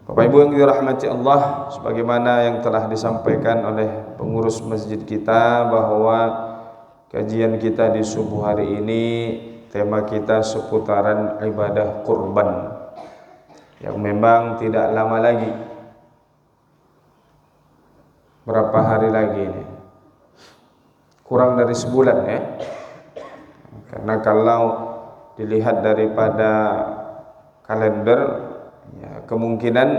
Bapak Ibu yang dirahmati Allah, sebagaimana yang telah disampaikan oleh pengurus masjid kita bahwa kajian kita di subuh hari ini tema kita seputaran ibadah kurban yang memang tidak lama lagi, berapa hari lagi ini, kurang dari sebulan ya. Karena kalau dilihat daripada kalender ya, kemungkinan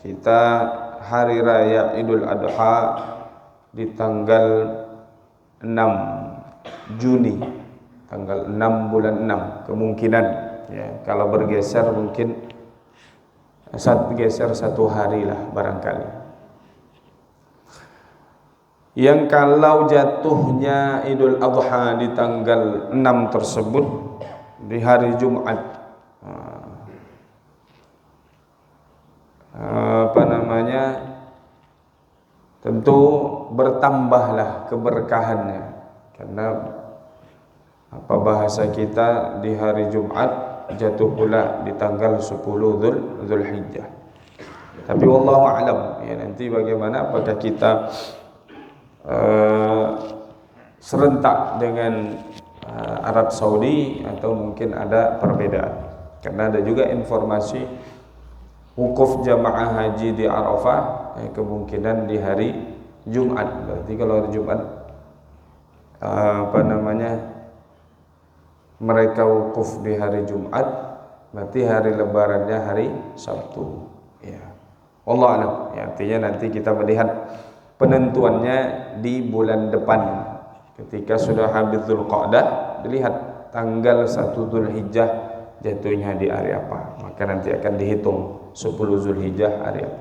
kita hari raya Idul Adha di tanggal 6 Juni, tanggal 6 bulan 6 kemungkinan ya. Kalau bergeser mungkin geser satu hari lah barangkali. Yang kalau jatuhnya Idul Adha di tanggal 6 tersebut di hari Jumat, tentu bertambahlah keberkahannya, karena bahasa kita di hari Jumat jatuh pula di tanggal 10 Zulhijjah. Tapi wallahu a'lam ya, nanti bagaimana, apakah kita serentak dengan Arab Saudi atau mungkin ada perbedaan. Karena ada juga informasi wukuf jamaah haji di Arafah kemungkinan di hari Jumat. Berarti kalau hari Jumat mereka wukuf di hari Jumat, berarti hari lebarannya hari Sabtu ya. Allah alam ya, artinya nanti kita melihat penentuannya di bulan depan ketika sudah habis Dzulqa'dah, dilihat tanggal 1 Dzulhijjah jatuhnya di hari apa, maka nanti akan dihitung 10 Zulhijjah hari apa.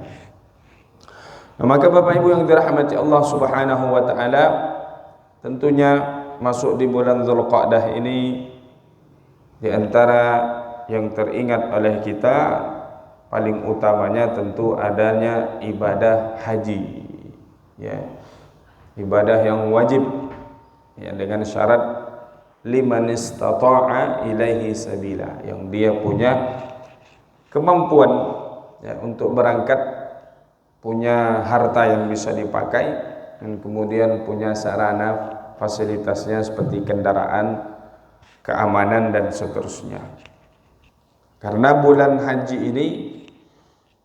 Nah, maka Bapak Ibu yang dirahmati Allah Subhanahu wa taala, tentunya masuk di bulan Dzulqa'dah ini di antara yang teringat oleh kita paling utamanya tentu adanya ibadah haji ya. Ibadah yang wajib ya, dengan syarat liman istata'a ilaihi sabila, yang dia punya kemampuan ya, untuk berangkat, punya harta yang bisa dipakai, dan kemudian punya sarana fasilitasnya seperti kendaraan, keamanan dan seterusnya. Karena bulan haji ini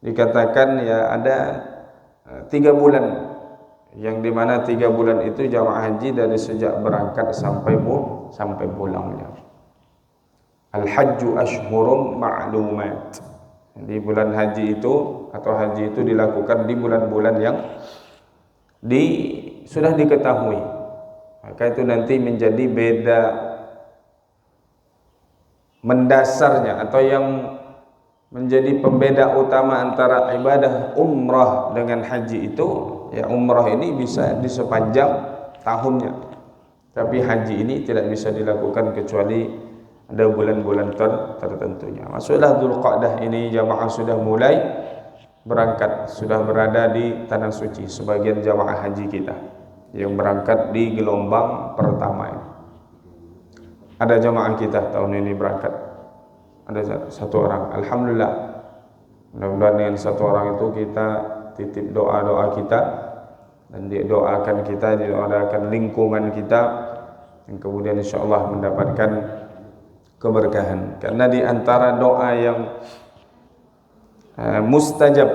dikatakan ya ada 3 bulan, yang dimana 3 bulan itu jamaah haji dari sejak berangkat sampai pulangnya. Al-hajju ashhurum ma'lumat. Di bulan haji itu atau haji itu dilakukan di bulan-bulan yang sudah diketahui. Maka itu nanti menjadi beda mendasarnya, atau yang menjadi pembeda utama antara ibadah umrah dengan haji itu ya, umrah ini bisa di sepanjang tahunnya, tapi haji ini tidak bisa dilakukan kecuali ada bulan-bulan tertentunya. Masuklah Dzulqa'dah ini, jamaah sudah mulai berangkat, sudah berada di tanah suci. Sebagian jamaah haji kita yang berangkat di gelombang pertama ini. Ada jamaah kita tahun ini berangkat, ada 1 orang. Alhamdulillah, mudah-mudahan dengan 1 orang itu kita titip doa-doa kita, dan didoakan kita, didoakan lingkungan kita, dan kemudian insyaallah mendapatkan keberkahan. Karena di antara doa yang mustajab,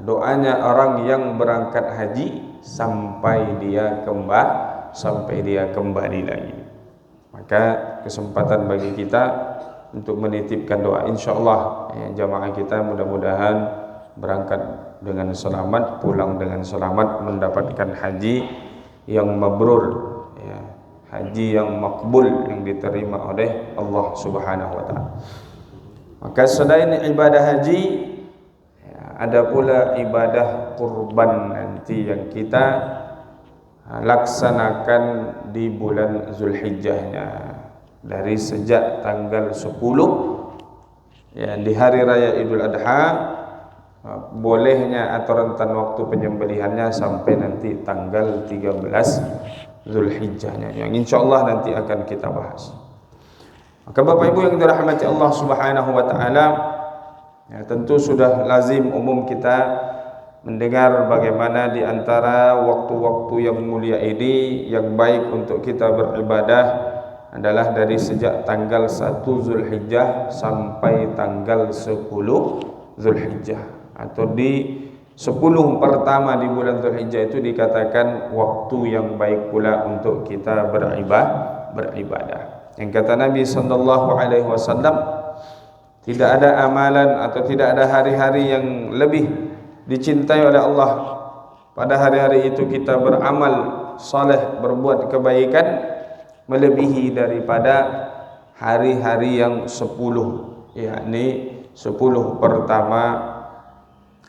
doanya orang yang berangkat haji sampai dia kembali lagi. Maka kesempatan bagi kita untuk menitipkan doa, insyaallah ya, jamaah kita mudah-mudahan berangkat dengan selamat, pulang dengan selamat, mendapatkan haji yang mabrur ya, haji yang makbul, yang diterima oleh Allah Subhanahu wa taala. Maka selain ibadah haji ya, ada pula ibadah kurban nanti yang kita laksanakan di bulan Zulhijjahnya, dari sejak tanggal 10 ya, di hari raya Idul Adha, bolehnya atau rentan waktu penyembelihannya sampai nanti tanggal 13 Zulhijjahnya, yang insyaallah nanti akan kita bahas. Maka Bapak Ibu yang dirahmati Allah Subhanahu wa taala, Ya, tentu sudah lazim umum kita mendengar bagaimana di antara waktu-waktu yang mulia ini yang baik untuk kita beribadah adalah dari sejak tanggal 1 Zulhijjah sampai tanggal 10 Zulhijjah, atau di 10 pertama di bulan Zulhijjah itu dikatakan waktu yang baik pula untuk kita beribadah. Yang kata Nabi sallallahu alaihi wasallam, tidak ada amalan atau tidak ada hari-hari yang lebih dicintai oleh Allah pada hari-hari itu kita beramal saleh, berbuat kebaikan melebihi daripada hari-hari yang 10, yakni 10 pertama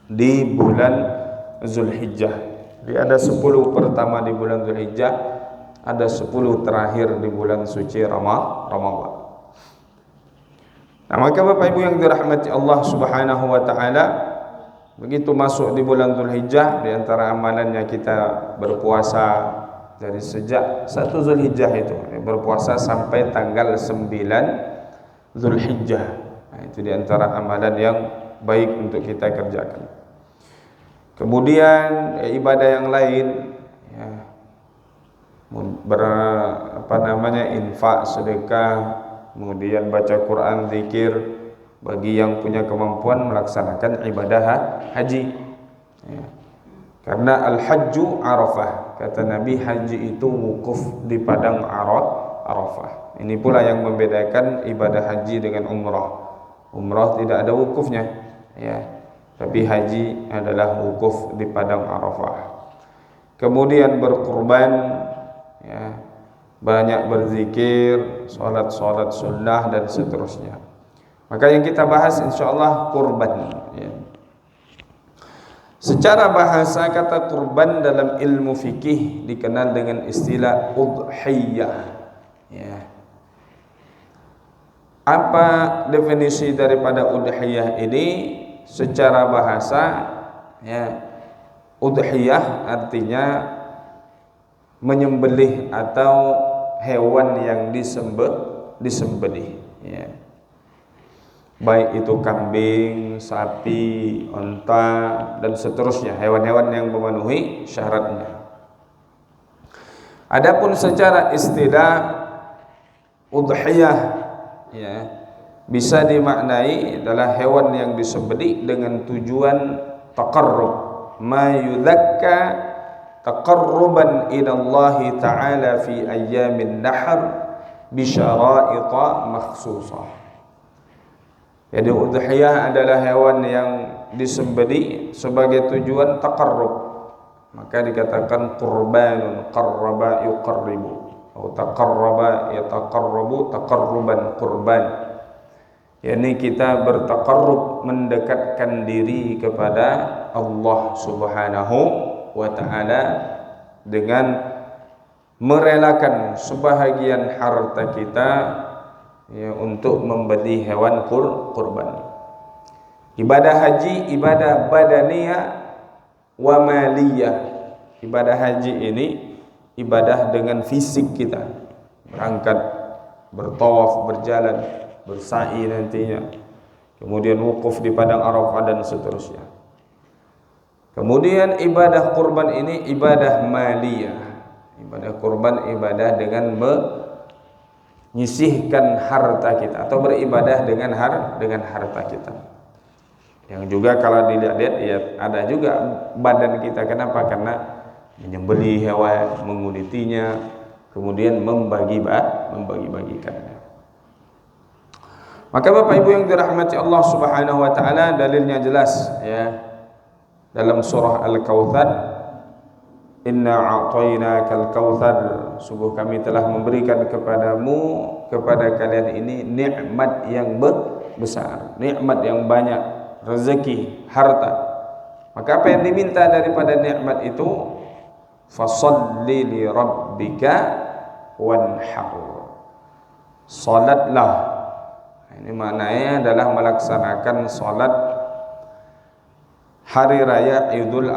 di bulan Zulhijjah. Jadi ada 10 pertama di bulan Zulhijjah, ada 10 terakhir di bulan suci Ramadan. Nah, maka Bapak Ibu yang dirahmati Allah Subhanahu wa taala, begitu masuk di bulan Zulhijjah, di antara amalannya kita berpuasa dari sejak 1 Zulhijjah itu, berpuasa sampai tanggal 9 Zulhijjah. Nah, itu di antara amalan yang baik untuk kita kerjakan. Kemudian ibadah yang lain, ya, infak, sedekah, kemudian baca Quran, zikir, bagi yang punya kemampuan melaksanakan ibadah haji, ya. Karena al-hajju Arafah, kata Nabi, haji itu wukuf di padang Arafah. Ini pula yang membedakan ibadah haji dengan umrah. Umrah tidak ada wukufnya, ya, tapi haji adalah wukuf di padang Arafah. Kemudian berkurban, ya, banyak berzikir, salat sunnah dan seterusnya. Maka yang kita bahas insyaallah kurban, ya. Secara bahasa kata kurban dalam ilmu fikih dikenal dengan istilah udhiyah, ya. Apa definisi daripada udhiyah ini secara bahasa, ya? Udhiyah artinya menyembelih atau hewan yang disembelih, ya. Baik itu kambing, sapi, unta dan seterusnya, hewan-hewan yang memenuhi syaratnya. Adapun secara istilah udhiyah, ya, bisa dimaknai adalah hewan yang disembelih dengan tujuan taqarrub, ma yudzakka taqarruban ila Allah Ta'ala fi ayyamin nahr bi syara'ita makhsusah. Jadi udhiyah adalah hewan yang disembelih sebagai tujuan taqarrub, maka dikatakan qurbanun qarraba yuqarribu, atau taqarraba yataqarrabu taqarruban qurban. Yani kita bertaqarrub, mendekatkan diri kepada Allah Subhanahu wa taala dengan merelakan sebahagian harta kita, ya, untuk membeli hewan kurban. Ibadah haji ibadah badaniyah wa maliyah. Ibadah haji ini ibadah dengan fisik kita, berangkat, bertawaf, berjalan, bersa'i nantinya, kemudian wukuf di padang Arafah dan seterusnya. Kemudian ibadah kurban ini ibadah maliyah. Ibadah kurban ibadah dengan menyisihkan harta kita atau beribadah dengan harta kita. Yang juga kalau dilihat-lihat, ya, ada juga badan kita. Kenapa? Karena menyembelih hewan, mengulitinya, kemudian membagi-bagikannya. Maka Bapak Ibu yang dirahmati Allah Subhanahu wa taala, dalilnya jelas, ya. Dalam surah Al-Kautsar, inna a'tainakal kautsar, sungguh kami telah memberikan kepadamu, kepada kalian ini nikmat yang besar, nikmat yang banyak, rezeki, harta. Maka apa yang diminta daripada nikmat itu? Fasholli li rabbika wanhar, salatlah. Ini maknanya adalah melaksanakan salat hari raya Idul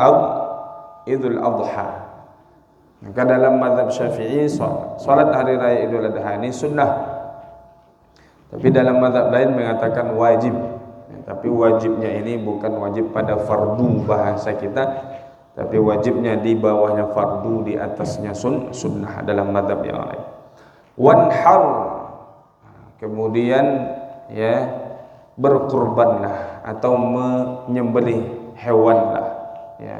Adha. Maka dalam mazhab Syafi'i, salat hari raya Idul Adha ini sunnah, tapi dalam mazhab lain mengatakan wajib. tapi wajibnya ini bukan wajib pada fardu bahasa kita, tapi wajibnya di bawahnya fardu, di atasnya sunnah dalam mazhab yang lain. Wanhar, kemudian ya berkurbanlah atau menyembelih hewanlah, ya.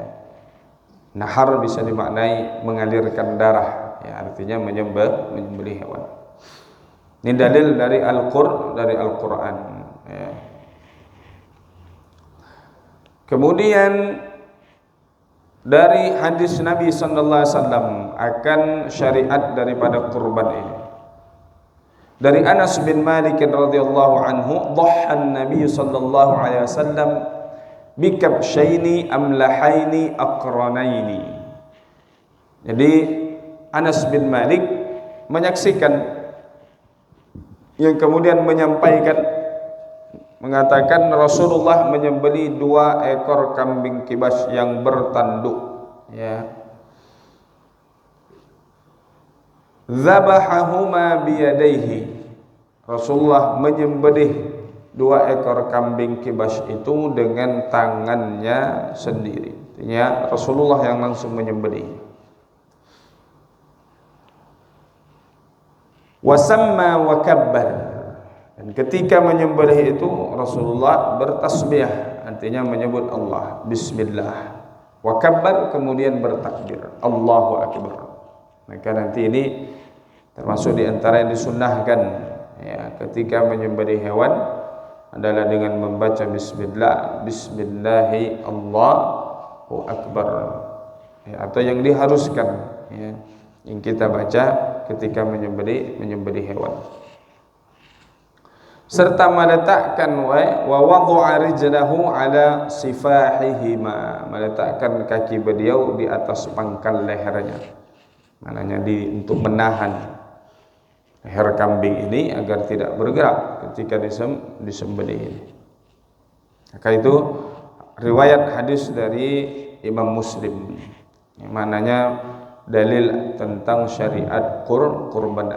Nahar bisa dimaknai mengalirkan darah, ya, artinya menyembelih hewan. Ini dalil dari Al-Quran, ya. Kemudian dari hadis Nabi sallallahu alaihi wasallam akan syariat daripada kurban ini. Dari Anas bin Malik radhiyallahu anhu, dhahhan Nabi sallallahu alaihi wasallam bikabshaini amlahaini aqranaini. Jadi Anas bin Malik menyaksikan, yang kemudian menyampaikan, mengatakan Rasulullah menyembelih 2 ekor kambing kibas yang bertanduk, ya. Zabahahuma biyadaihi. Rasulullah menyembelih 2 ekor kambing kibas itu dengan tangannya sendiri. Artinya Rasulullah yang langsung menyembelih. Wasamma wa kabbar. Dan ketika menyembelih itu Rasulullah bertasbih, artinya menyebut Allah, bismillah. Wa kabbar, kemudian bertakbir, Allahu akbar. Maka nanti ini termasuk di antara yang disunnahkan, ya, ketika menyembelih hewan adalah dengan membaca bismillah, bismillahi Allahu akbar, ya, atau yang diharuskan, ya, yang kita baca ketika menyembelih hewan. Serta meletakkan wa wadha'a rijlahu ala sifahihima, meletakkan kaki beliau di atas pangkal lehernya. Maknanya untuk menahan leher kambing ini agar tidak bergerak ketika disembelih ini. Maka itu riwayat hadis dari Imam Muslim, yang mananya dalil tentang syariat kurban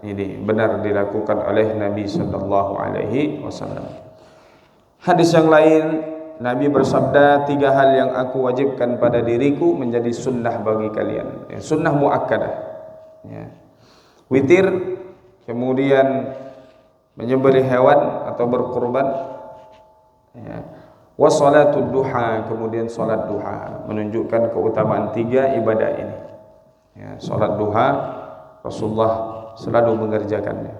ini benar dilakukan oleh Nabi sallallahu alaihi wasallam. Hadis yang lain, Nabi bersabda, 3 hal yang aku wajibkan pada diriku menjadi sunnah bagi kalian, ya, sunnah muakkadah, ya. Witir, kemudian menyembelih hewan atau berkurban, ya. Wa salatud duha, kemudian salat duha, menunjukkan keutamaan 3 ibadah ini. Ya, salat duha Rasulullah selalu mengerjakannya.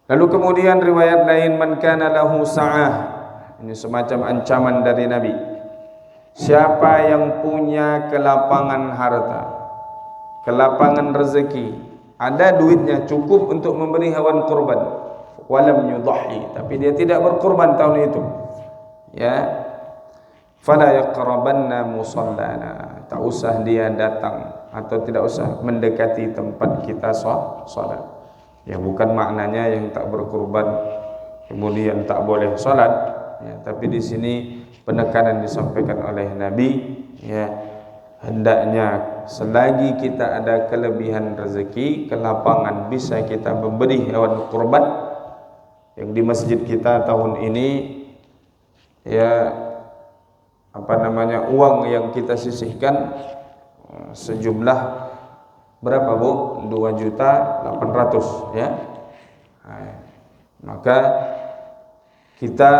Lalu kemudian riwayat lain, man kana lahu sa'ah, ini semacam ancaman dari Nabi. Siapa yang punya kelapangan harta, kelapangan rezeki, ada duitnya cukup untuk membeli hewan kurban, walam yudhi, tapi dia tidak berkurban tahun itu, ya, fala yaqrabanna musallana, tak usah dia datang atau tidak usah mendekati tempat kita salat. Ya, bukan maknanya yang tak berkurban kemudian tak boleh salat, ya, tapi di sini penekanan disampaikan oleh Nabi, ya, hendaknya selagi kita ada kelebihan rezeki, kelapangan, bisa kita membeli hewan kurban. Yang di masjid kita tahun ini, ya, uang yang kita sisihkan sejumlah berapa, Bu? 2.800.000, ya. Nah, maka kita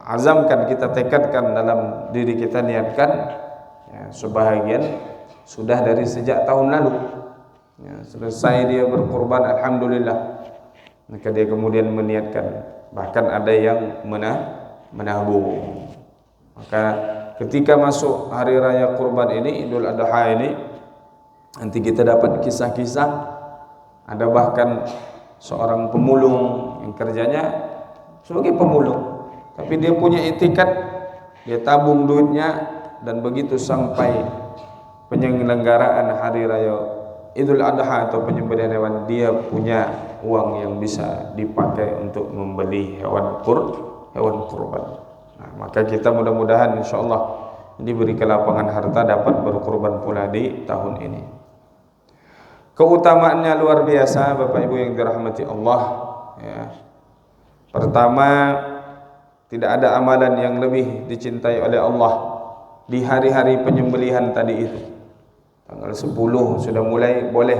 azamkan, kita tekadkan dalam diri kita, niatkan, ya, sebahagian sudah dari sejak tahun lalu, ya, selesai dia berkurban, alhamdulillah. Maka dia kemudian meniatkan, bahkan ada yang menabung. Maka ketika masuk hari raya kurban ini, Idul Adha ini, nanti kita dapat kisah-kisah, ada bahkan seorang pemulung yang kerjanya sebagai pemulung, tapi dia punya etikat, dia tabung duitnya, dan begitu sampai penyelenggaraan hari raya Idul Adha atau penyembelihan hewan, dia punya uang yang bisa dipakai untuk membeli hewan kurban. Nah, maka kita mudah-mudahan insyaallah diberi kelapangan harta dapat berkurban pula di tahun ini. Keutamaannya luar biasa, Bapak Ibu yang dirahmati Allah, ya. Pertama, tidak ada amalan yang lebih dicintai oleh Allah di hari-hari penyembelihan tadi itu. Tanggal 10 sudah mulai boleh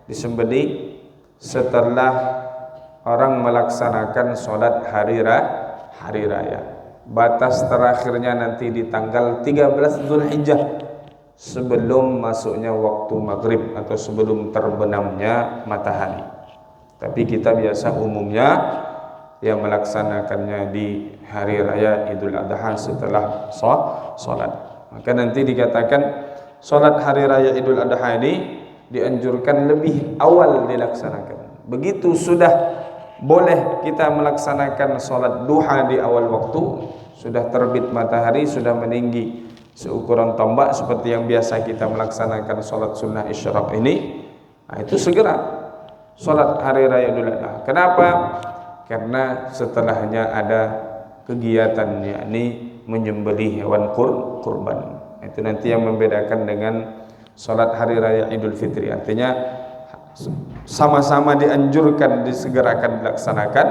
disembelih setelah orang melaksanakan sholat hari raya. Batas terakhirnya nanti di tanggal 13 Zulhijjah, sebelum masuknya waktu maghrib atau sebelum terbenamnya matahari. Tapi kita biasa umumnya yang melaksanakannya di hari raya Idul Adha setelah sholat. Maka nanti dikatakan sholat hari raya Idul Adha ini dianjurkan lebih awal dilaksanakan. Begitu sudah boleh kita melaksanakan sholat duha di awal waktu, sudah terbit matahari, sudah meninggi seukuran tombak seperti yang biasa kita melaksanakan sholat sunnah isyraq ini, nah itu segera sholat hari raya Idul Adha. Kenapa? Karena setelahnya ada kegiatan, yakni menyembelih hewan kurban. Itu nanti yang membedakan dengan sholat hari raya Idul Fitri. Artinya sama-sama dianjurkan, disegerakan dilaksanakan,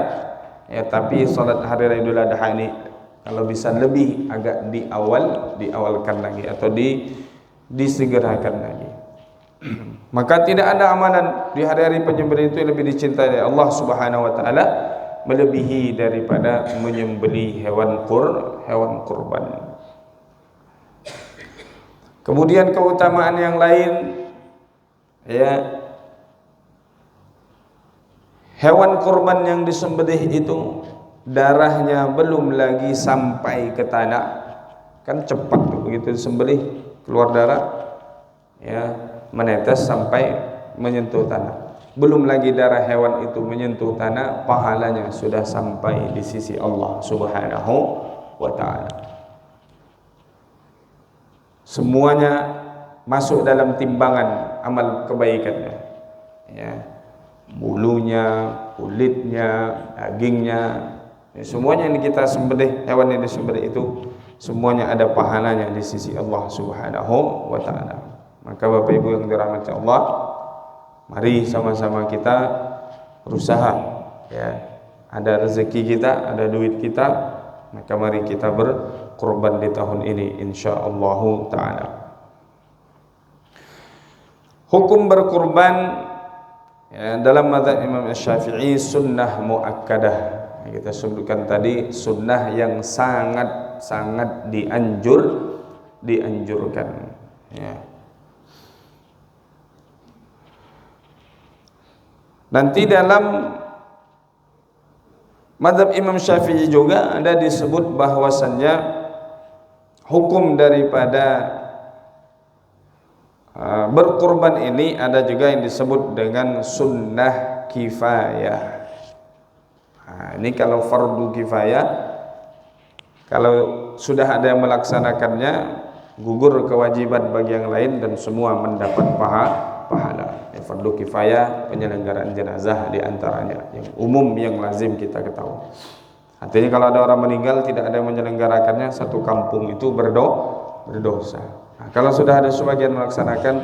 ya, tapi sholat hari raya Idul Adha ini kalau bisa lebih agak diawalkan lagi atau disegerakan lagi. Maka tidak ada amalan di hari-hari penyembelihan itu lebih dicintai oleh Allah Subhanahu wa taala melebihi daripada menyembelih hewan kurban. Kemudian keutamaan yang lain, ya, hewan kurban yang disembelih itu darahnya belum lagi sampai ke tanah, kan cepat tuh, begitu disembelih keluar darah, ya, menetes sampai menyentuh tanah. Belum lagi darah hewan itu menyentuh tanah, pahalanya sudah sampai di sisi Allah Subhanahu wa taala. Semuanya masuk dalam timbangan amal kebaikannya, ya. Bulunya, kulitnya, dagingnya, ya, semuanya yang kita sembelih, hewan yang disembelih itu semuanya ada pahalanya di sisi Allah Subhanahu wa taala. Maka Bapak Ibu yang dirahmati Allah, mari sama-sama kita berusaha, ya. Ada rezeki kita, ada duit kita, maka mari kita berkorban di tahun ini insyaallah taala. Hukum berkorban, ya, dalam mazhab Imam Syafi'i sunnah muakkadah. Kita sebutkan tadi sunnah yang sangat dianjurkan, ya. Nanti dalam mazhab Imam Syafi'i juga ada disebut bahwasannya hukum daripada berkorban ini ada juga yang disebut dengan sunnah kifayah. Nah, ini kalau fardu kifayah, kalau sudah ada yang melaksanakannya, gugur kewajiban bagi yang lain dan semua mendapat pahala. Fardu kifayah penyelenggaraan jenazah di antaranya, yang umum, yang lazim kita ketahui. Artinya kalau ada orang meninggal tidak ada yang menyelenggarakannya, satu kampung itu berdosa. Nah, kalau sudah ada sebagian melaksanakan,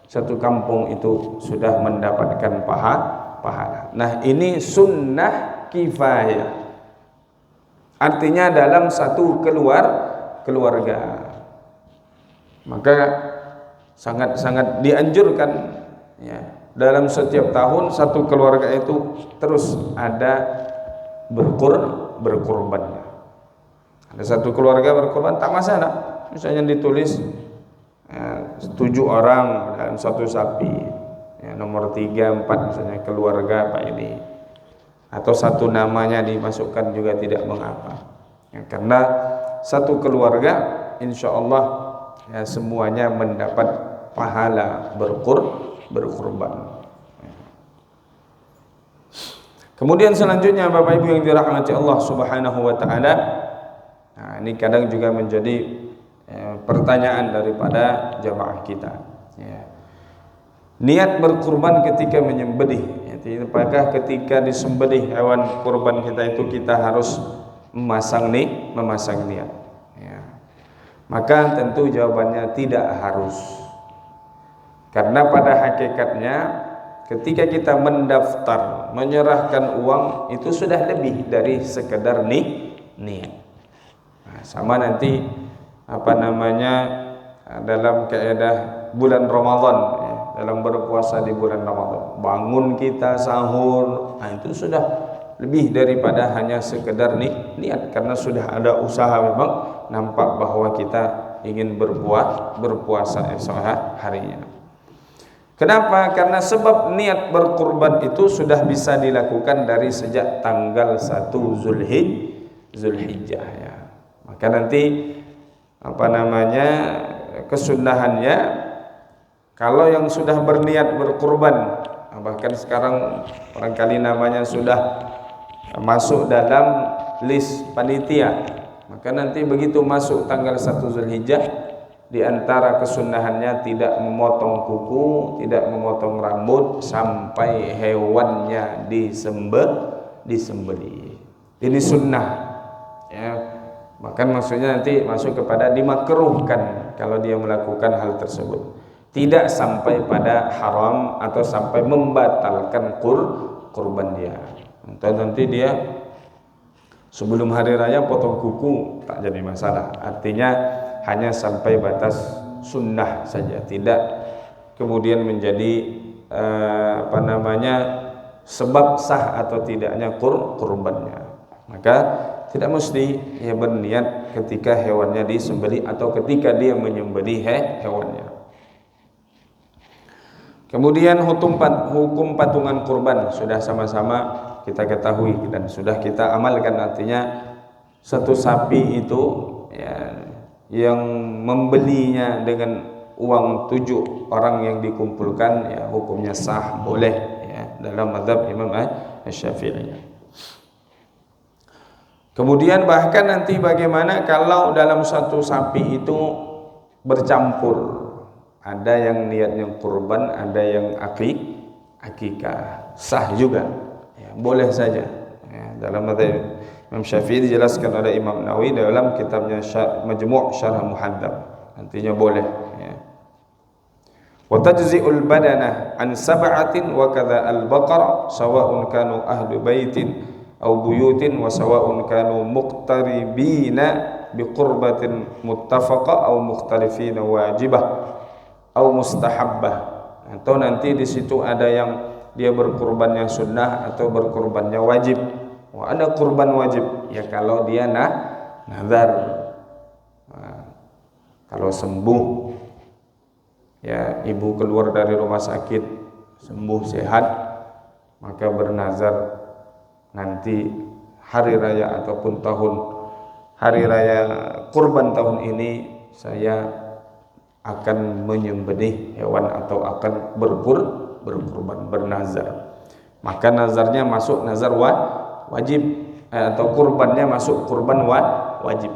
satu kampung itu sudah mendapatkan pahala. Nah, ini sunnah kifayah. Artinya dalam satu keluarga. Maka sangat dianjurkan, ya, dalam setiap tahun satu keluarga itu terus ada berkorbannya. Ada satu keluarga berkorban, tak masalah. Misalnya ditulis 7 orang dan 1 sapi, ya, nomor 3, 4 misalnya keluarga Pak ini, atau satu namanya dimasukkan juga tidak mengapa, ya, karena satu keluarga insya Allah, ya, semuanya mendapat pahala berkorban. Kemudian selanjutnya Bapak Ibu yang dirahmati Allah Subhanahu wa taala, nah, ini kadang juga menjadi pertanyaan daripada jamaah kita, ya. Niat berkurban ketika menyembelih, ya, apakah ketika disembelih hewan kurban kita itu kita harus memasang niat, ya. Maka tentu jawabannya tidak harus. Karena pada hakikatnya ketika kita mendaftar menyerahkan uang itu sudah lebih dari sekedar niat. Nah, sama nanti dalam kaidah bulan Ramadan ya, dalam berpuasa di bulan Ramadan, bangun kita sahur, nah itu sudah lebih daripada hanya sekedar niat, karena sudah ada usaha, memang nampak bahwa kita ingin berpuasa esok harinya. Kenapa? Karena sebab niat berkurban itu sudah bisa dilakukan dari sejak tanggal 1 Zulhijjah ya. Maka nanti kesunahannya, kalau yang sudah berniat berkurban, bahkan sekarang barangkali namanya sudah masuk dalam list panitia, maka nanti begitu masuk tanggal 1 Zulhijjah, di antara kesunahannya tidak memotong kuku, tidak memotong rambut sampai hewannya disembelih. Ini sunnah ya. Maka maksudnya nanti masuk kepada dimakruhkan kalau dia melakukan hal tersebut, tidak sampai pada haram atau sampai membatalkan kurban dia. Atau nanti dia sebelum hari raya potong kuku, tak jadi masalah. Artinya hanya sampai batas sunnah saja, tidak kemudian menjadi sebab sah atau tidaknya kurbannya. Maka tidak mesti ia berniat ketika hewannya disembelih atau ketika dia menyembelih hewannya. Kemudian hukum patungan kurban sudah sama-sama kita ketahui dan sudah kita amalkan. Artinya satu sapi itu ya, yang membelinya dengan uang 7 orang yang dikumpulkan ya, hukumnya sah, boleh ya, dalam mazhab Imam Asy-Syafi'i. Kemudian bahkan nanti bagaimana kalau dalam satu sapi itu bercampur, ada yang niatnya kurban, ada yang akikah, sah juga ya, boleh saja ya. Dalam mazhab Imam Syafi'i dijelaskan oleh Imam Nawawi dalam kitabnya Majmu' Syarh Muhadzab, nantinya boleh ya. Wa tajzi'ul badana an sab'atin wa kadza al-baqara sawa'un kanu ahlu baitin aw buyutin wa sawa'un kanu muqtaribina biqurbatin muttafaqa aw mukhtalifina wajibah aw mustahabbah. Atau nanti di situ ada yang dia berkurbannya sunnah atau berkurbannya wajib. Wah, ada kurban wajib ya kalau dia nazar. Nah, kalau sembuh ya, ibu keluar dari rumah sakit sembuh sehat, maka bernazar nanti hari raya ataupun hari raya kurban tahun ini saya akan menyembelih hewan atau akan berkurban, bernazar. Maka nazarnya masuk nazar wajib atau kurbannya masuk kurban wajib.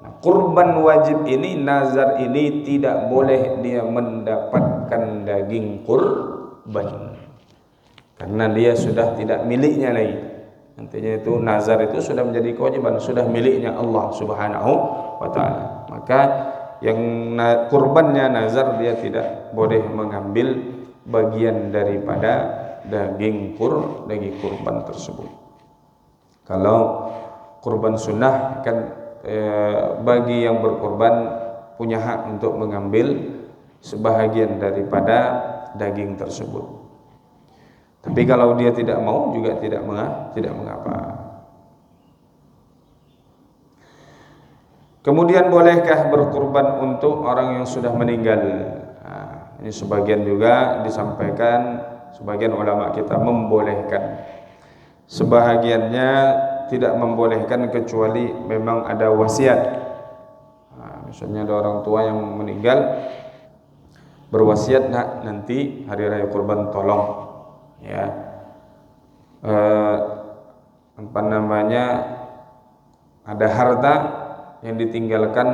Nah, kurban wajib ini, nazar ini tidak boleh dia mendapatkan daging kurban karena dia sudah tidak miliknya lagi. Nantinya itu nazar itu sudah menjadi kewajiban, sudah miliknya Allah Subhanahu wa taala. Maka yang kurbannya nazar, dia tidak boleh mengambil bagian daripada daging kurban tersebut. Kalau kurban sunnah kan bagi yang berkurban punya hak untuk mengambil sebahagian daripada daging tersebut. Tapi kalau dia tidak mau juga tidak mengapa. Kemudian bolehkah berkurban untuk orang yang sudah meninggal? Nah, ini sebagian juga disampaikan, sebagian ulama kita membolehkan. Sebahagiannya tidak membolehkan kecuali memang ada wasiat. Nah, misalnya ada orang tua yang meninggal berwasiat, nak nanti hari raya kurban tolong ya ada harta yang ditinggalkan,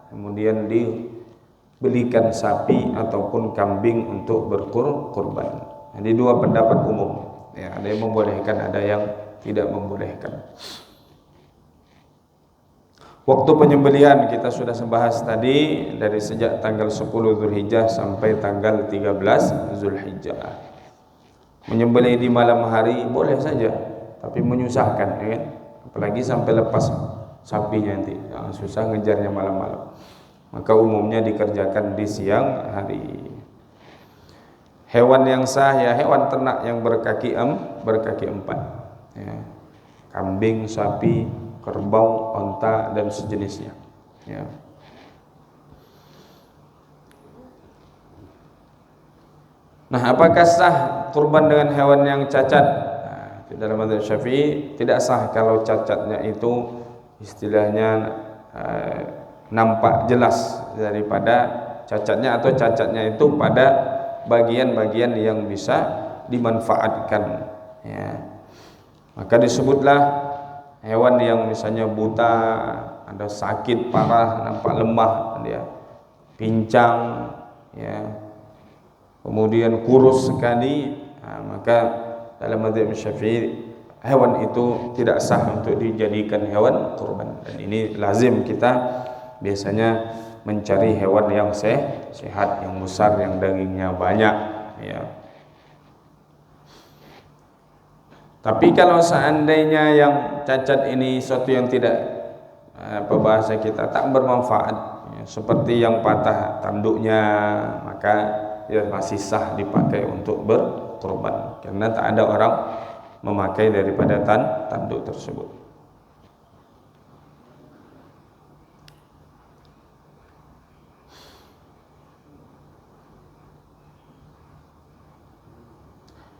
kemudian dibelikan sapi ataupun kambing untuk berkurban. Jadi dua pendapat umum ya, ada yang membolehkan, ada yang tidak membolehkan. Waktu penyembelihan kita sudah bahas tadi, dari sejak tanggal 10 Zulhijjah sampai tanggal 13 Zulhijjah. Menyembelih di malam hari boleh saja, tapi menyusahkan, ya kan? Apalagi sampai lepas sapinya nanti, susah ngejarnya malam-malam. Maka umumnya dikerjakan di siang hari. Hewan yang sah ya hewan ternak yang berkaki empat, ya. Kambing, sapi, kerbau, onta dan sejenisnya, ya. Nah, apakah sah kurban dengan hewan yang cacat? Nah, dalam mazhab Syafi'i tidak sah kalau cacatnya itu istilahnya nampak jelas daripada cacatnya, atau cacatnya itu pada bagian-bagian yang bisa dimanfaatkan, ya. Maka disebutlah hewan yang misalnya buta, ada sakit parah, nampak lemah dia, pincang, ya, kemudian kurus sekali, maka dalam mazhab Syafi'i hewan itu tidak sah untuk dijadikan hewan kurban. Dan ini lazim kita biasanya mencari hewan yang sehat, yang besar, yang dagingnya banyak, ya. Tapi kalau seandainya yang cacat ini suatu yang tidak, bahasa kita, tak bermanfaat, ya, seperti yang patah tanduknya, maka ya masih sah dipakai untuk berkorban, karena tak ada orang memakai daripada tanduk tersebut.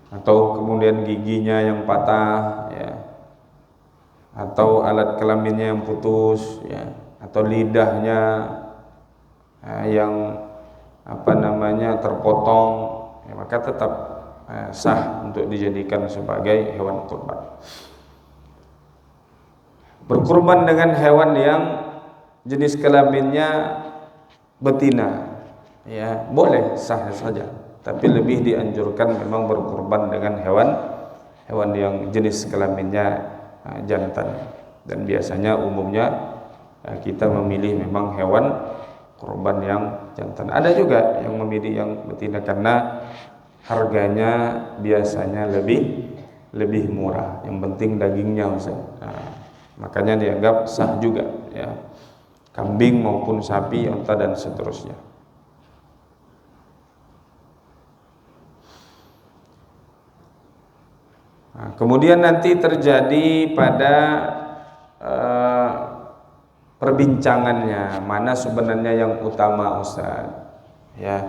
Atau kemudian giginya yang patah, ya, atau alat kelaminnya yang putus, ya, atau lidahnya yang terpotong, ya, maka tetap sah untuk dijadikan sebagai hewan kurban. Berkurban dengan hewan yang jenis kelaminnya betina, ya, boleh, sah saja, tapi lebih dianjurkan memang berkurban dengan hewan yang jenis kelaminnya jantan. Dan biasanya umumnya kita memilih memang hewan kurban yang jantan. Ada juga yang memilih yang betina karena harganya biasanya lebih murah. Yang penting dagingnya, Ustaz. Makanya dianggap sah juga, ya. Kambing maupun sapi, unta dan seterusnya. Kemudian nanti terjadi pada perbincangannya, mana sebenarnya yang utama, Ustaz, ya,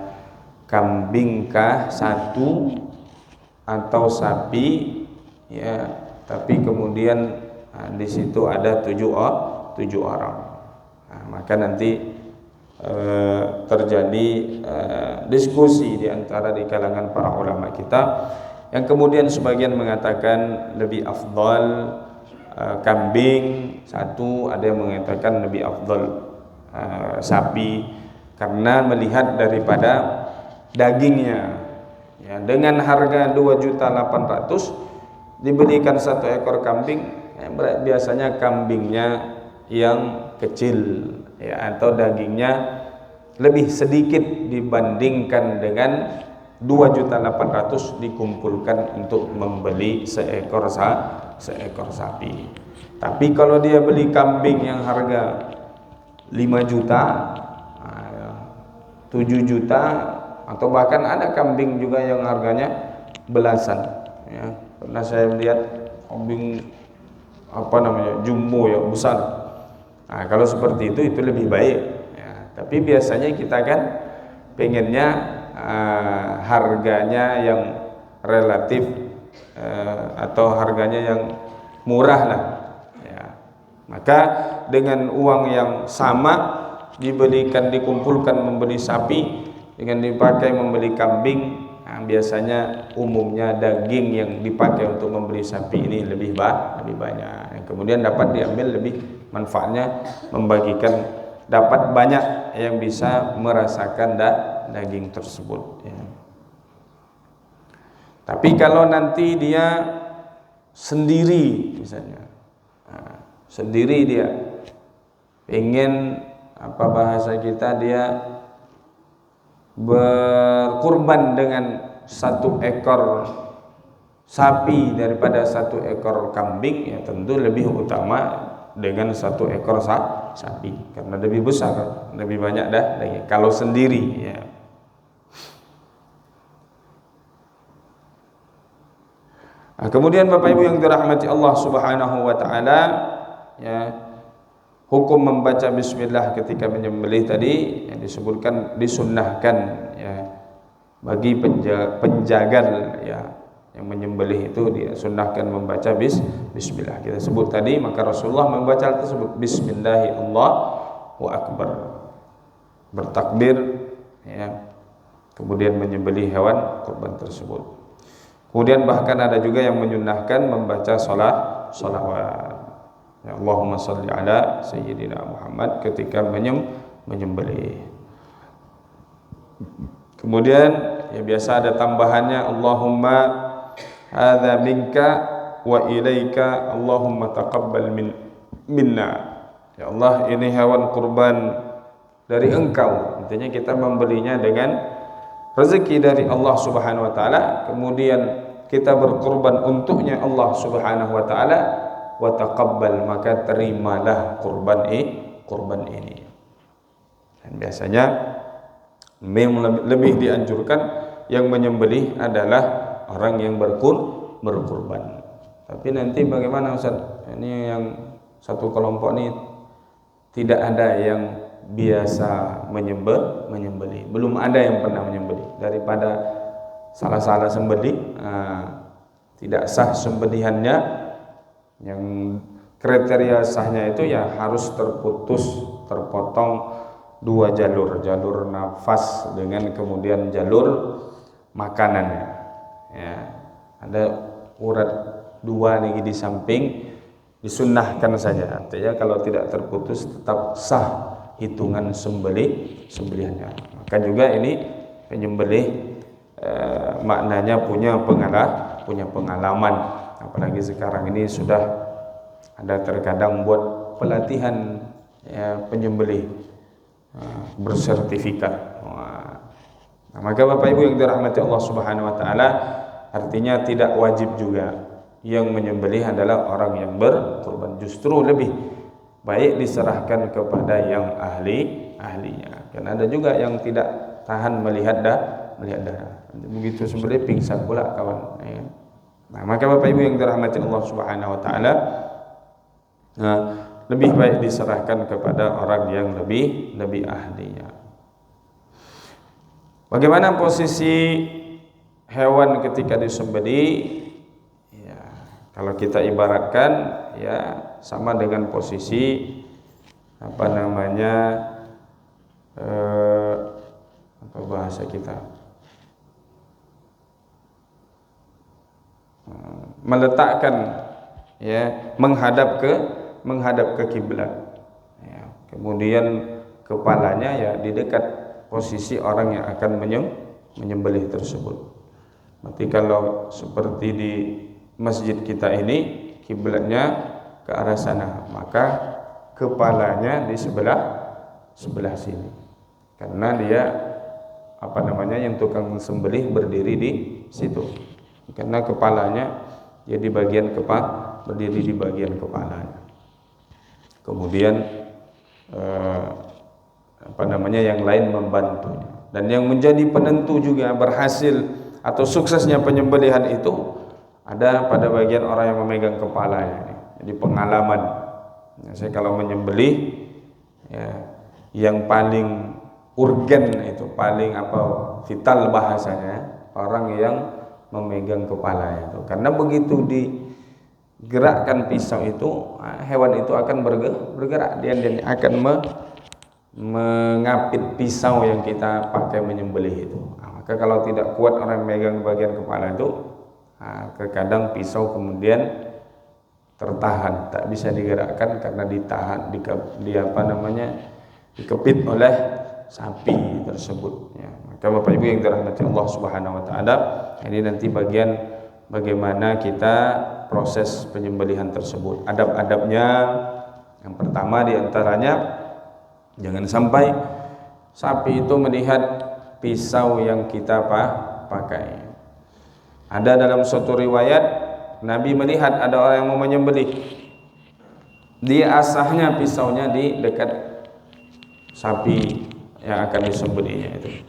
kambingkah satu atau sapi, ya. Tapi kemudian di situ ada tujuh orang. Maka nanti terjadi diskusi di antara di kalangan para ulama kita, yang kemudian sebagian mengatakan lebih afdal kambing satu, ada yang mengatakan lebih afdal sapi, karena melihat daripada dagingnya, ya. Dengan harga 2.800.000 dibelikan satu ekor kambing, biasanya kambingnya yang kecil, ya, atau dagingnya lebih sedikit dibandingkan dengan 2.800.000 dikumpulkan untuk membeli seekor sapi. Tapi kalau dia beli kambing yang harga 5 juta, 7 juta, atau bahkan ada kambing juga yang harganya belasan, ya. Pernah saya melihat kambing jumbo yang besar. Kalau seperti itu lebih baik, ya. Tapi biasanya kita kan pengennya harganya yang relatif atau harganya yang murah lah, ya. Maka dengan uang yang sama dikumpulkan membeli sapi, dengan dipakai membeli kambing, biasanya umumnya daging yang dipakai untuk membeli sapi ini lebih banyak. Kemudian dapat diambil lebih manfaatnya, membagikan, dapat banyak yang bisa merasakan daging tersebut, ya. Tapi kalau nanti dia sendiri, misalnya sendiri dia ingin, bahasa kita, dia berkurban dengan satu ekor sapi daripada satu ekor kambing, ya tentu lebih utama dengan satu ekor sapi karena lebih besar, lebih banyak daging kalau sendiri ya. Nah, kemudian Bapak Ibu yang dirahmati Allah Subhanahu wa taala, ya, hukum membaca bismillah ketika menyembelih tadi yang disebutkan disunnahkan ya bagi penjagal ya yang menyembelih itu dia sunnahkan membaca bismillah. Kita sebut tadi maka Rasulullah membaca tersebut bismillahirrahmanirrahim, Allahu akbar, bertakbir ya, kemudian menyembelih hewan kurban tersebut. Kemudian bahkan ada juga yang menyunnahkan membaca salawat. Ya, Allahumma salli ala sayyidina Muhammad ketika menyembelih. Kemudian ya biasa ada tambahannya Allahumma hadza minka wa ilaika Allahumma taqabbal minna. Ya Allah, ini hewan kurban dari Engkau. Intinya kita membelinya dengan rezeki dari Allah Subhanahu wa taala, kemudian kita berkorban untuknya Allah Subhanahu wa taala, wa taqabbal, maka terimalah kurban ini. Dan biasanya lebih dianjurkan yang menyembelih adalah orang yang berkurban. Tapi nanti bagaimana Ustaz? Ini yang satu kelompok ini tidak ada yang biasa menyembelih, belum ada yang pernah menyembelih. Daripada salah-salah sembelih, tidak sah sembelihannya. Yang kriteria sahnya itu ya harus terpotong dua jalur nafas dengan kemudian jalur makanannya. Ya, ada urat dua lagi di samping, disunnahkan saja. Artinya kalau tidak terputus tetap sah hitungan sembelihannya. Maka juga ini penyembelih maknanya punya pengalaman, apalagi sekarang ini sudah ada terkadang buat pelatihan ya, penyembelih bersertifikat. Nah, maka Bapak Ibu yang dirahmati Allah Subhanahu wa taala, artinya tidak wajib juga yang menyembelih adalah orang yang berkorban, justru lebih baik diserahkan kepada yang ahlinya. Karena ada juga yang tidak tahan melihat darah. Begitu sembelih pingsan pula kawan. Ya. Nah, maka Bapak Ibu yang dirahmati Allah Subhanahu wa taala, lebih baik diserahkan kepada orang yang lebih ahlinya. Bagaimana posisi hewan ketika disembelih? Ya, kalau kita ibaratkan ya sama dengan posisi apa bahasa kita meletakkan ya menghadap ke kiblat ya, kemudian kepalanya ya di dekat posisi orang yang akan menyembelih tersebut. Berarti kalau seperti di masjid kita ini kiblatnya ke arah sana, maka kepalanya di sebelah sini, karena dia yang tukang sembelih berdiri di situ, karena kepalanya ya di bagian berdiri di bagian kepalanya. Kemudian yang lain membantunya. Dan yang menjadi penentu juga berhasil atau suksesnya penyembelihan itu ada pada bagian orang yang memegang kepalanya. Jadi pengalaman. Saya kalau menyembelih ya, yang paling urgen itu, paling vital bahasanya, orang yang memegang kepala itu. Karena begitu digerakkan pisau itu, hewan itu akan bergerak, dia akan mengapit pisau yang kita pakai menyembelih itu. Maka kalau tidak kuat orang memegang bagian kepala itu, terkadang pisau kemudian tertahan, tak bisa digerakkan karena dikepit oleh sapi tersebut. Ya. Maka Bapak Ibu yang dirahmati Allah Subhanahu wa taala, ini nanti bagian bagaimana kita proses penyembelihan tersebut. Adab-adabnya, yang pertama diantaranya jangan sampai sapi itu melihat pisau yang kita pakai. Ada dalam suatu riwayat Nabi melihat ada orang yang mau menyembelih, dia asahnya pisaunya di dekat sapi yang akan disembelihnya itu.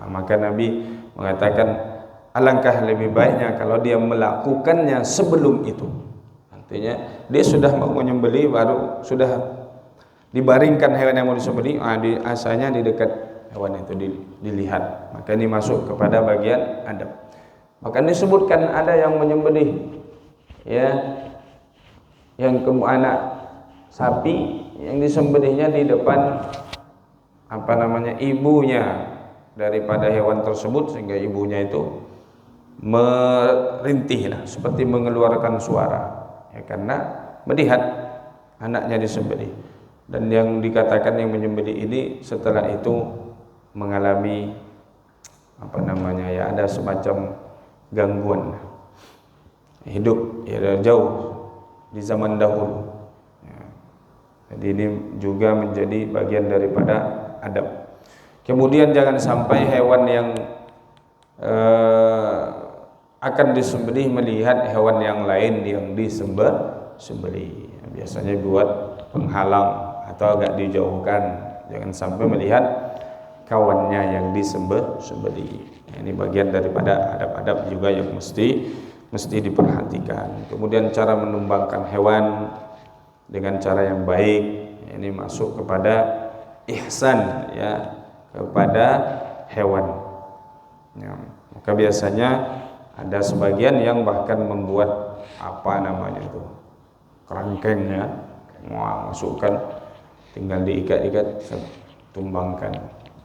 Maka Nabi mengatakan alangkah lebih baiknya kalau dia melakukannya sebelum itu. Artinya dia sudah mau menyembelih, baru sudah dibaringkan hewan yang mau disembelih, asahnya di dekat hewan itu dilihat. Maka ini masuk kepada bagian adab. Maka disebutkan ada yang menyembelih ya, yang anak sapi yang disembelihnya di depan ibunya daripada hewan tersebut, sehingga ibunya itu merintih lah, seperti mengeluarkan suara ya, karena melihat anaknya disembelih. Dan yang dikatakan yang menyembelih ini setelah itu mengalami ada semacam gangguan hidup ya, jauh di zaman dahulu ya. Jadi ini juga menjadi bagian daripada adab. Kemudian jangan sampai hewan yang akan disembelih melihat hewan yang lain yang disembelih. Biasanya buat penghalang atau agak dijauhkan, jangan sampai melihat kawannya yang disembelih. Ini bagian daripada adab-adab juga yang mesti diperhatikan. Kemudian cara menumbangkan hewan dengan cara yang baik, ini masuk kepada ihsan ya kepada hewan ya. Maka biasanya ada sebagian yang bahkan membuat kerangkengnya, masukkan, tinggal diikat-ikat, tumbangkan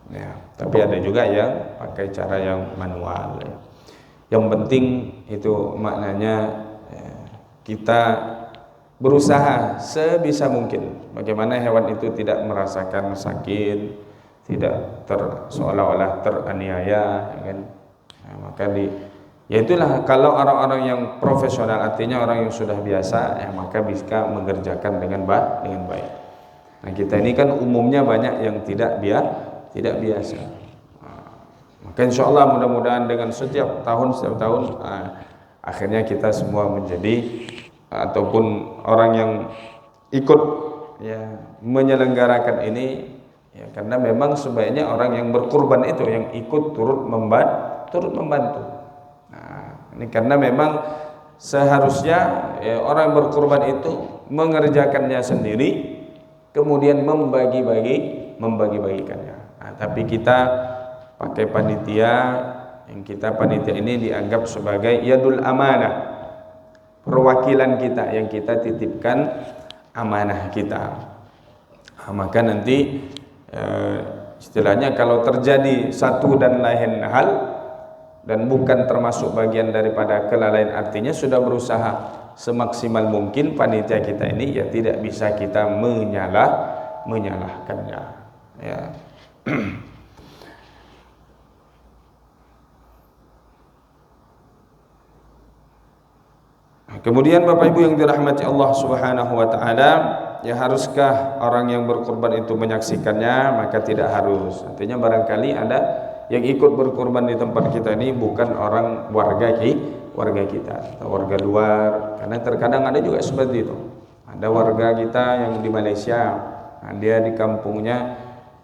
ya. Tapi ada juga yang pakai cara yang manual ya. Yang penting itu maknanya ya, kita berusaha sebisa mungkin bagaimana hewan itu tidak merasakan sakit, tidak seolah-olah teraniaya ya kan. Nah, maka itulah kalau orang-orang yang profesional, artinya orang yang sudah biasa ya, maka bisa mengerjakan dengan baik. Nah, kita ini kan umumnya banyak yang tidak biasa. Maka insya Allah mudah-mudahan dengan setiap tahun akhirnya kita semua menjadi ataupun orang yang ikut ya menyelenggarakan ini ya, karena memang sebaiknya orang yang berkurban itu yang ikut turut membantu. Nah, ini karena memang seharusnya ya, orang yang berkurban itu mengerjakannya sendiri, kemudian membagi-bagikannya. Nah, tapi kita pakai panitia, yang panitia ini dianggap sebagai yadul amanah, perwakilan kita yang kita titipkan amanah kita. Nah, maka nanti istilahnya kalau terjadi satu dan lain hal dan bukan termasuk bagian daripada kelalaian, artinya sudah berusaha semaksimal mungkin panitia kita ini ya tidak bisa kita menyalahkannya ya. Kemudian Bapak Ibu yang dirahmati Allah Subhanahu wa taala, ya haruskah orang yang berkurban itu menyaksikannya? Maka tidak harus. Artinya barangkali ada yang ikut berkurban di tempat kita ini bukan orang warga kita atau warga luar, karena terkadang ada juga seperti itu. Ada warga kita yang di Malaysia, dia di kampungnya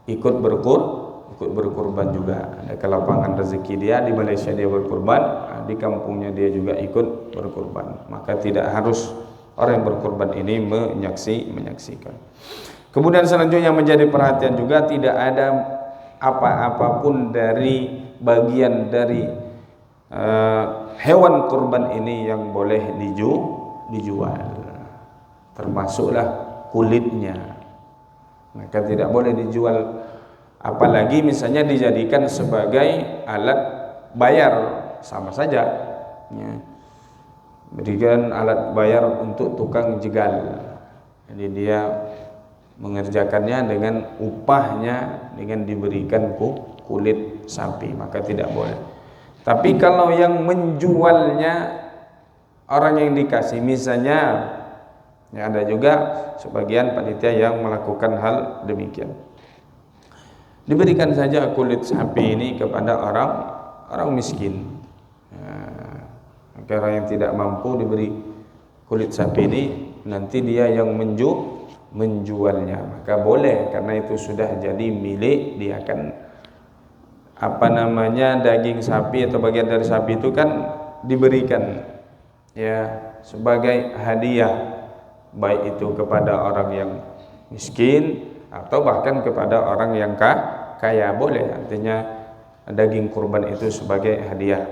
ikut berkurban juga. Ada kelapangan rezeki dia di Malaysia dia berkurban, di kampungnya dia juga ikut berkurban. Maka tidak harus orang yang berkurban ini menyaksikan. Kemudian selanjutnya menjadi perhatian juga, tidak ada apa-apapun dari bagian dari hewan kurban ini yang boleh dijual, termasuklah kulitnya. Maka tidak boleh dijual, apalagi misalnya dijadikan sebagai alat bayar, sama saja ya. Berikan alat bayar untuk tukang jegal, jadi dia mengerjakannya dengan upahnya dengan diberikan kulit sapi, maka tidak boleh. Tapi kalau yang menjualnya orang yang dikasih, misalnya ya ada juga sebagian panitia yang melakukan hal demikian, diberikan saja kulit sapi ini kepada orang miskin. Maka orang yang tidak mampu diberi kulit sapi ini, nanti dia yang menjualnya, maka boleh, karena itu sudah jadi milik dia. Kan daging sapi atau bagian dari sapi itu kan diberikan ya sebagai hadiah, baik itu kepada orang yang miskin atau bahkan kepada orang yang kaya, boleh. Artinya daging kurban itu sebagai hadiah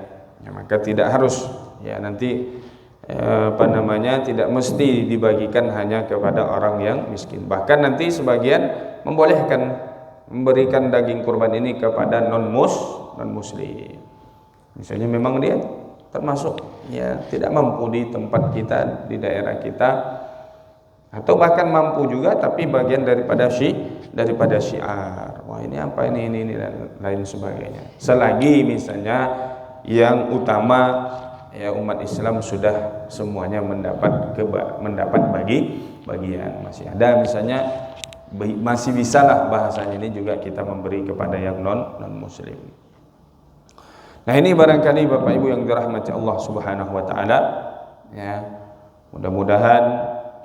ya, maka tidak harus ya nanti tidak mesti dibagikan hanya kepada orang yang miskin. Bahkan nanti sebagian membolehkan memberikan daging kurban ini kepada non muslim. Misalnya memang dia termasuk ya tidak mampu di tempat kita, di daerah kita, atau bahkan mampu juga tapi bagian daripada syiar. Wah, ini apa ini dan lain sebagainya. Selagi misalnya yang utama ya umat Islam sudah semuanya mendapat bagian. Masih ada misalnya masih bisalah bahasanya ini juga kita memberi kepada yang non muslim. Nah, ini barangkali Bapak Ibu yang dirahmati Allah Subhanahu wa taala ya. Mudah-mudahan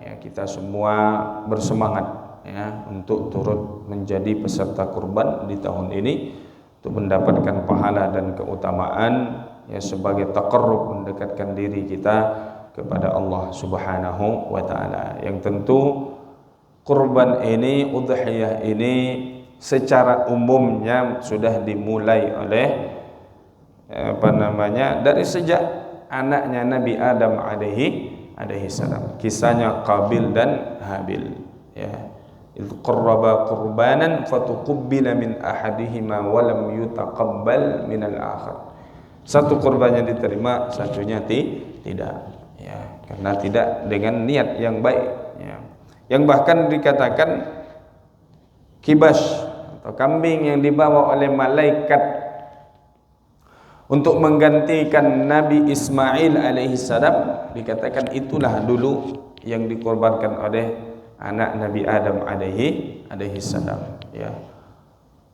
ya kita semua bersemangat ya untuk turut menjadi peserta kurban di tahun ini untuk mendapatkan pahala dan keutamaan ya sebagai taqarrub, mendekatkan diri kita kepada Allah Subhanahu wa taala. Yang tentu kurban ini, udhiyah ini secara umumnya sudah dimulai oleh dari sejak anaknya Nabi Adam alaihi salam. Kisahnya Qabil dan Habil ya. Idh qarraba qurbanan fatuqabbala min ahadihima wa lam yutaqabbal min al-akhar. Satu kurbannya diterima, satunya tidak ya, karena tidak dengan niat yang baik ya. Yang bahkan dikatakan kibas atau kambing yang dibawa oleh malaikat untuk menggantikan Nabi Ismail alaihi salam, dikatakan itulah dulu yang dikorbankan oleh anak Nabi Adam alaihi salam ya.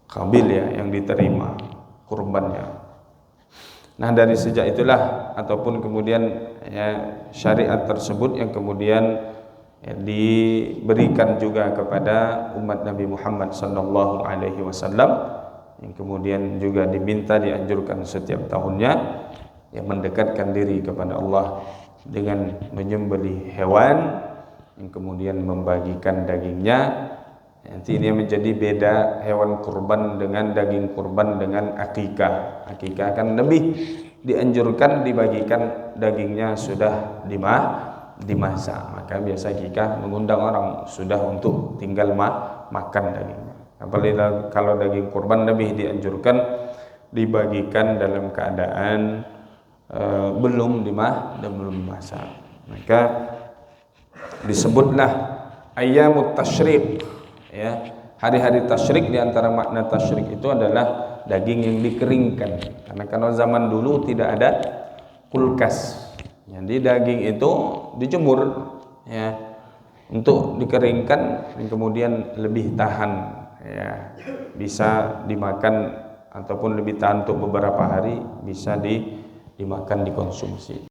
Qabil ya yang diterima kurbannya. Nah, dari sejak itulah ataupun kemudian ya, syariat tersebut yang kemudian ya, diberikan juga kepada umat Nabi Muhammad sallallahu alaihi wasallam, yang kemudian juga dianjurkan setiap tahunnya yang mendekatkan diri kepada Allah dengan menyembelih hewan yang kemudian membagikan dagingnya. Nanti ini menjadi beda hewan kurban dengan daging kurban dengan akikah. Akikah akan lebih dianjurkan dibagikan dagingnya sudah dimasak. Maka biasa akikah mengundang orang sudah untuk tinggal makan dagingnya. Apalagi kalau daging kurban lebih dianjurkan dibagikan dalam keadaan belum dimasak. Maka disebutlah ayyamut tasyrik ya, hari-hari tasyrik. Di antara makna tasyrik itu adalah daging yang dikeringkan, karena kalau zaman dulu tidak ada kulkas, jadi daging itu dijemur ya untuk dikeringkan dan kemudian lebih tahan ya, bisa dimakan ataupun lebih tahan untuk beberapa hari, bisa dimakan, dikonsumsi.